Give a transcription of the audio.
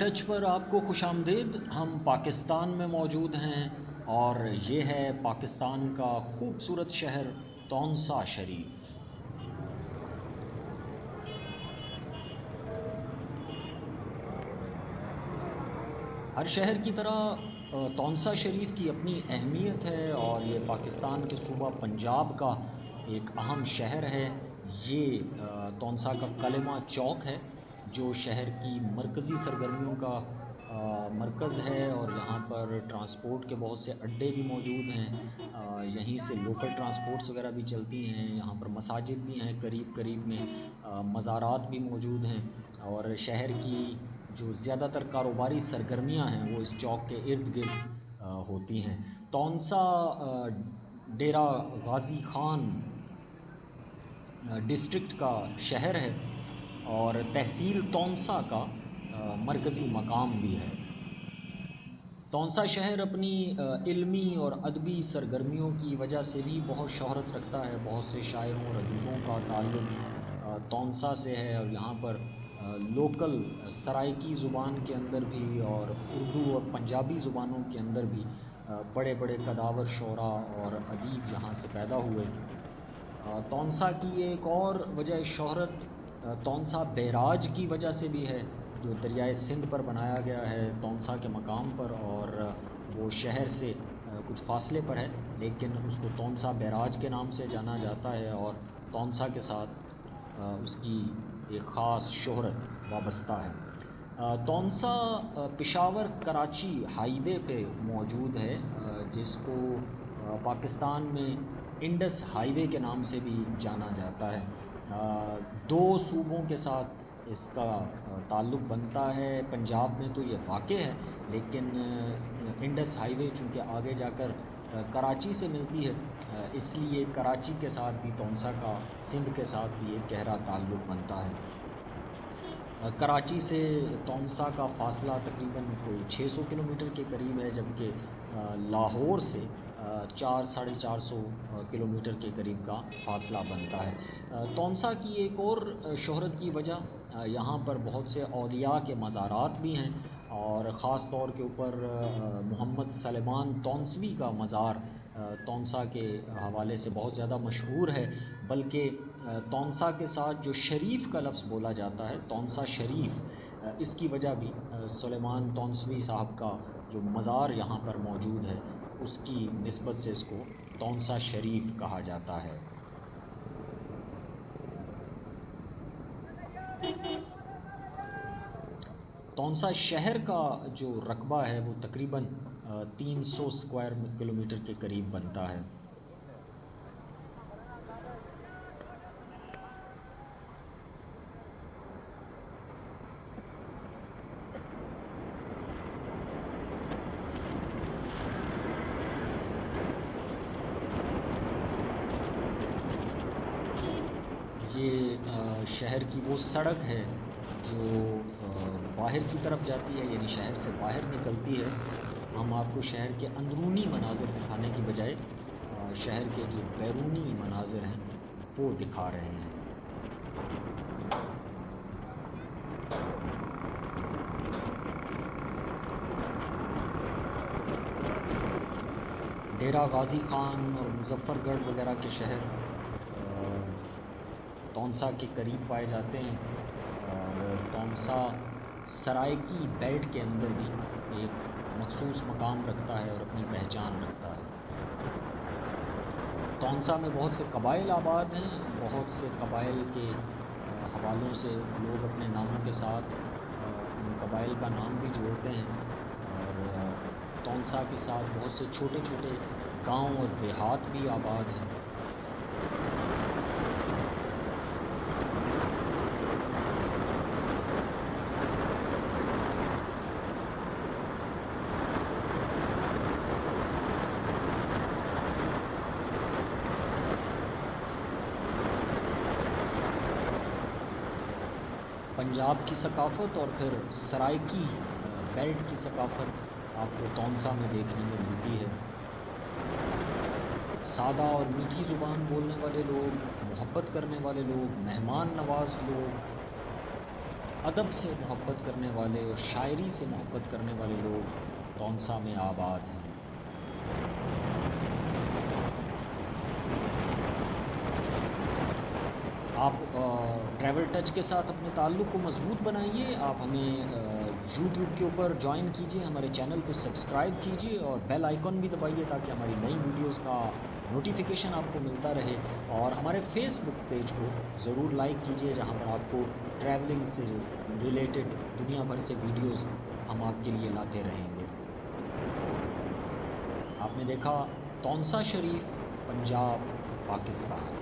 Touch پر آپ کو خوش آمدید. ہم پاکستان میں موجود ہیں اور یہ ہے پاکستان کا خوبصورت شہر تونسا شریف. ہر شہر کی طرح تونسا شریف کی اپنی اہمیت ہے اور یہ پاکستان کے صوبہ پنجاب کا ایک اہم شہر ہے. یہ تونسا کا کلمہ چوک ہے جو شہر کی مرکزی سرگرمیوں کا مرکز ہے اور یہاں پر ٹرانسپورٹ کے بہت سے اڈے بھی موجود ہیں. یہیں سے لوکل ٹرانسپورٹس وغیرہ بھی چلتی ہیں. یہاں پر مساجد بھی ہیں قریب قریب میں, مزارات بھی موجود ہیں اور شہر کی جو زیادہ تر کاروباری سرگرمیاں ہیں وہ اس چوک کے ارد گرد ہوتی ہیں. تونسا ڈیرہ غازی خان ڈسٹرکٹ کا شہر ہے اور تحصیل تونسا کا مرکزی مقام بھی ہے. تونسا شہر اپنی علمی اور ادبی سرگرمیوں کی وجہ سے بھی بہت شہرت رکھتا ہے. بہت سے شاعروں اور ادیبوں کا تعلق تونسا سے ہے اور یہاں پر لوکل سرائکی زبان کے اندر بھی اور اردو اور پنجابی زبانوں کے اندر بھی بڑے بڑے کداور شعراء اور ادیب یہاں سے پیدا ہوئے. تونسا کی ایک اور وجہ شہرت تونسا بیراج کی وجہ سے بھی ہے جو دریائے سندھ پر بنایا گیا ہے تونسا کے مقام پر, اور وہ شہر سے کچھ فاصلے پر ہے لیکن اس کو تونسا بیراج کے نام سے جانا جاتا ہے اور تونسا کے ساتھ اس کی ایک خاص شہرت وابستہ ہے. تونسا پشاور کراچی ہائی وے پہ موجود ہے جس کو پاکستان میں انڈس ہائی وے کے نام سے بھی جانا جاتا ہے. دو صوبوں کے ساتھ اس کا تعلق بنتا ہے. پنجاب میں تو یہ واقع ہے لیکن انڈس ہائی وے چونکہ آگے جا کر کراچی سے ملتی ہے اس لیے کراچی کے ساتھ بھی تونسا کا سندھ کے ساتھ بھی ایک گہرا تعلق بنتا ہے. کراچی سے تونسا کا فاصلہ تقریباً کوئی 600 کلومیٹر کے قریب ہے جبکہ لاہور سے 400-450 کلومیٹر کے قریب کا فاصلہ بنتا ہے. تونسا کی ایک اور شہرت کی وجہ یہاں پر بہت سے اولیاء کے مزارات بھی ہیں اور خاص طور کے اوپر محمد سلیمان تونسوی کا مزار تونسا کے حوالے سے بہت زیادہ مشہور ہے. بلکہ تونسا کے ساتھ جو شریف کا لفظ بولا جاتا ہے تونسا شریف, اس کی وجہ بھی سلیمان تونسوی صاحب کا جو مزار یہاں پر موجود ہے اس کی نسبت سے اس کو تونسا شریف کہا جاتا ہے. تونسا شہر کا جو رقبہ ہے وہ تقریباً 300 اسکوائر کلومیٹر کے قریب بنتا ہے. یہ شہر کی وہ سڑک ہے جو باہر کی طرف جاتی ہے یعنی شہر سے باہر نکلتی ہے. ہم آپ کو شہر کے اندرونی مناظر دکھانے کی بجائے شہر کے جو بیرونی مناظر ہیں وہ دکھا رہے ہیں. ڈیرہ غازی خان اور مظفر گڑھ وغیرہ کے شہر تونسا کے قریب پائے جاتے ہیں اور تونسا سرائکی بیلٹ کے اندر بھی ایک مخصوص مقام رکھتا ہے اور اپنی پہچان رکھتا ہے. تونسا میں بہت سے قبائل آباد ہیں. بہت سے قبائل کے حوالوں سے لوگ اپنے ناموں کے ساتھ ان قبائل کا نام بھی جوڑتے ہیں اور تونسا کے ساتھ بہت سے چھوٹے چھوٹے گاؤں اور دیہات بھی آباد ہیں. پنجاب کی ثقافت اور پھر سرائکی بیلٹ کی ثقافت آپ کو تونسا میں دیکھنے میں ملتی ہے. سادہ اور میٹھی زبان بولنے والے لوگ, محبت کرنے والے لوگ, مہمان نواز لوگ, ادب سے محبت کرنے والے اور شاعری سے محبت کرنے والے لوگ تونسا میں آباد ہیں۔ آپ ٹریول ٹچ کے ساتھ اپنے تعلق کو مضبوط بنائیے۔ آپ ہمیں یوٹیوب کے اوپر جوائن کیجئے، ہمارے چینل کو سبسکرائب کیجئے اور بیل آئیکن بھی دبائیے تاکہ ہماری نئی ویڈیوز کا نوٹیفیکیشن آپ کو ملتا رہے، اور ہمارے فیس بک پیج کو ضرور لائک کیجئے جہاں پر آپ کو ٹریولنگ سے ریلیٹڈ دنیا بھر سے ویڈیوز ہم آپ کے لیے لاتے رہیں گے۔ آپ نے دیکھا تونسا شریف، پنجاب، پاکستان۔